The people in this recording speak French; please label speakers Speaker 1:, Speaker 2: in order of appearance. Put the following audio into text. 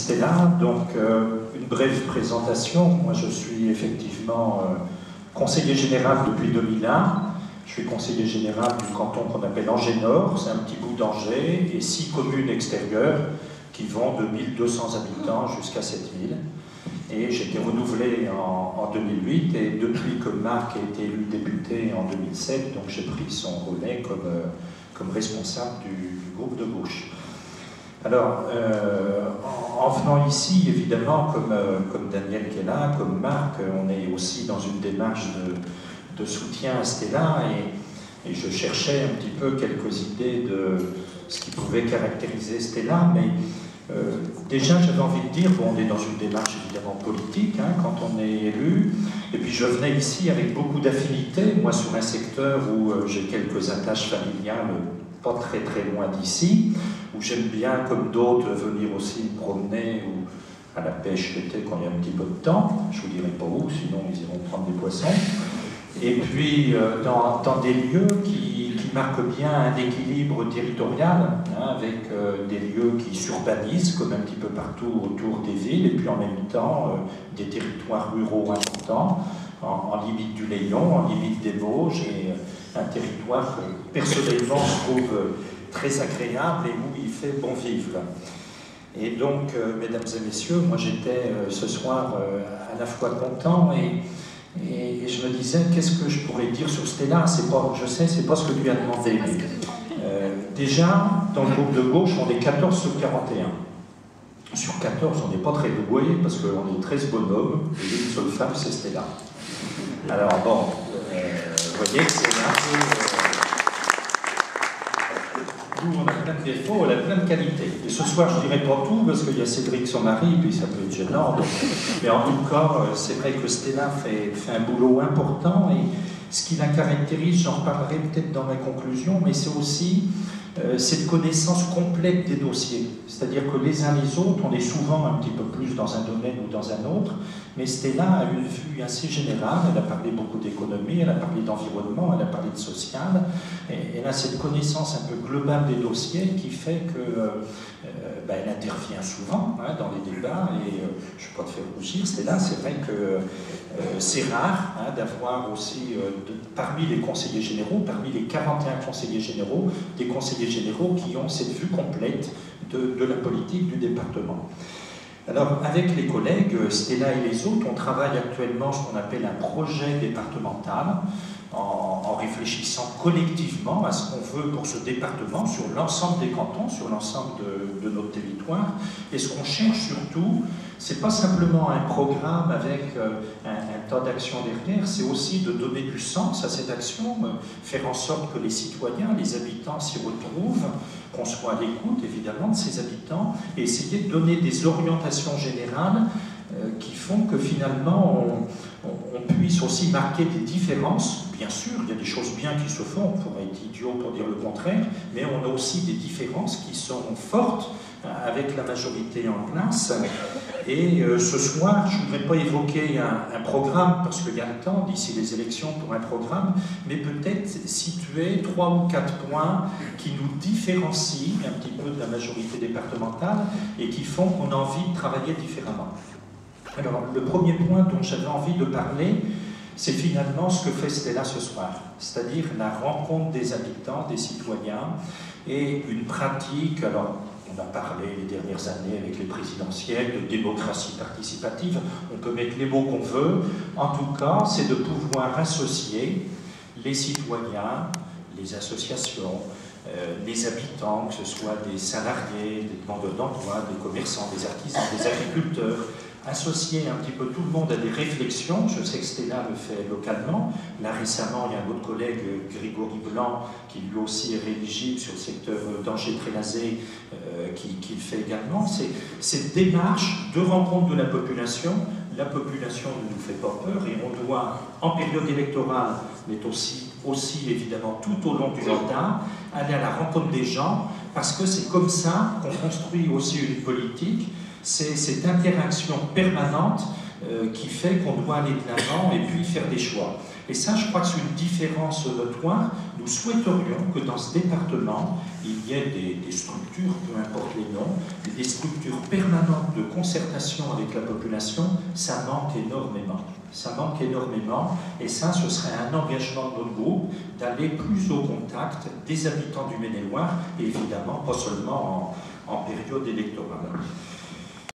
Speaker 1: Stella. Donc, une brève présentation. Moi, je suis effectivement conseiller général depuis 2001. Je suis conseiller général du canton qu'on appelle Angers-Nord. C'est un petit bout d'Angers et 6 communes extérieures qui vont de 1200 habitants jusqu'à 7000. Et j'ai été renouvelé en 2008, et depuis que Marc a été élu député en 2007, donc j'ai pris son relais comme responsable du groupe de gauche. Alors, en venant ici, évidemment, comme Daniel qui est là, comme Marc, on est aussi dans une démarche de soutien à Stella, et je cherchais un petit peu quelques idées de ce qui pouvait caractériser Stella, mais déjà j'avais envie de dire, bon, on est dans une démarche évidemment politique quand on est élu, et puis je venais ici avec beaucoup d'affinités, moi sur un secteur où j'ai quelques attaches familiales pas très très loin d'ici, où j'aime bien, comme d'autres, venir aussi me promener ou à la pêche l'été quand il y a un petit peu de temps, je vous dirai pas où, sinon ils iront prendre des poissons, et puis dans des lieux qui marquent bien un équilibre territorial, avec des lieux qui s'urbanisent comme un petit peu partout autour des villes, et puis en même temps des territoires ruraux importants, en limite du Léon, en limite des Vosges, et un territoire que personnellement je trouve très agréable et où il fait bon vivre. Et donc, mesdames et messieurs, moi j'étais ce soir à la fois content et je me disais, qu'est-ce que je pourrais dire sur Stella? Je sais, c'est pas ce que lui a demandé. Déjà, dans le groupe de gauche, on est 14 sur 41. Sur 14, on n'est pas très doué parce qu'on est 13 bonhommes et une seule femme, c'est Stella. Alors bon, vous voyez que c'est un peu... Nous, on a plein de défauts, on a plein de qualités. Et ce soir, je ne dirai pas tout, parce qu'il y a Cédric, son mari, puis ça peut être gênant. Donc... Mais en tout cas, c'est vrai que Stella fait un boulot important, et ce qui la caractérise, j'en reparlerai peut-être dans ma conclusion, mais c'est aussi cette connaissance complète des dossiers. C'est-à-dire que les uns les autres, on est souvent un petit peu plus dans un domaine ou dans un autre, mais Stella a une vue assez générale, elle a parlé beaucoup d'économie, elle a parlé d'environnement, elle a parlé de social, et elle a cette connaissance un peu globale des dossiers qui fait elle intervient souvent dans les débats, et je ne vais pas te faire rougir, Stella, c'est vrai que c'est rare d'avoir aussi, parmi les conseillers généraux, parmi les 41 conseillers généraux, des conseillers généraux qui ont cette vue complète de la politique du département. Alors, avec les collègues, Stella et les autres, on travaille actuellement ce qu'on appelle un projet départemental, en réfléchissant collectivement à ce qu'on veut pour ce département, sur l'ensemble des cantons, sur l'ensemble de notre territoire. Et ce qu'on cherche surtout, c'est pas simplement un programme avec un tas d'actions derrière, c'est aussi de donner du sens à cette action, faire en sorte que les citoyens, les habitants s'y retrouvent, qu'on soit à l'écoute évidemment de ces habitants, et essayer de donner des orientations générales qui font que finalement on puisse aussi marquer des différences. Bien sûr, il y a des choses bien qui se font, on pourrait être idiot pour dire le contraire, mais on a aussi des différences qui sont fortes avec la majorité en place. Et ce soir, je ne voudrais pas évoquer un programme, parce qu'il y a le temps d'ici les élections pour un programme, mais peut-être situer 3 ou 4 points qui nous différencient un petit peu de la majorité départementale et qui font qu'on a envie de travailler différemment. Alors, le premier point dont j'avais envie de parler, c'est finalement ce que fait Stella ce soir, c'est-à-dire la rencontre des habitants, des citoyens, et une pratique, alors on a parlé les dernières années avec les présidentielles de démocratie participative, on peut mettre les mots qu'on veut, en tout cas c'est de pouvoir associer les citoyens, les associations, les habitants, que ce soit des salariés, des demandeurs d'emploi, des commerçants, des artisans, des agriculteurs, associer un petit peu tout le monde à des réflexions. Je sais que Stella le fait localement. Là, récemment, il y a un autre collègue, Grégory Blanc, qui lui aussi est rééligible sur le secteur d'Angers-Trénazé, qui le fait également. C'est cette démarche de rencontre de la population. La population ne nous fait pas peur et on doit, en période électorale, mais aussi évidemment tout au long du mandat, aller à la rencontre des gens, parce que c'est comme ça qu'on construit aussi une politique. C'est cette interaction permanente qui fait qu'on doit aller de l'avant et puis faire des choix. Et ça, je crois que c'est une différence notoire. Nous souhaiterions que dans ce département, il y ait des structures, peu importe les noms, des structures permanentes de concertation avec la population. Ça manque énormément. Ça manque énormément, et ça, ce serait un engagement de notre groupe d'aller plus au contact des habitants du Maine-et-Loire, et évidemment pas seulement en période électorale.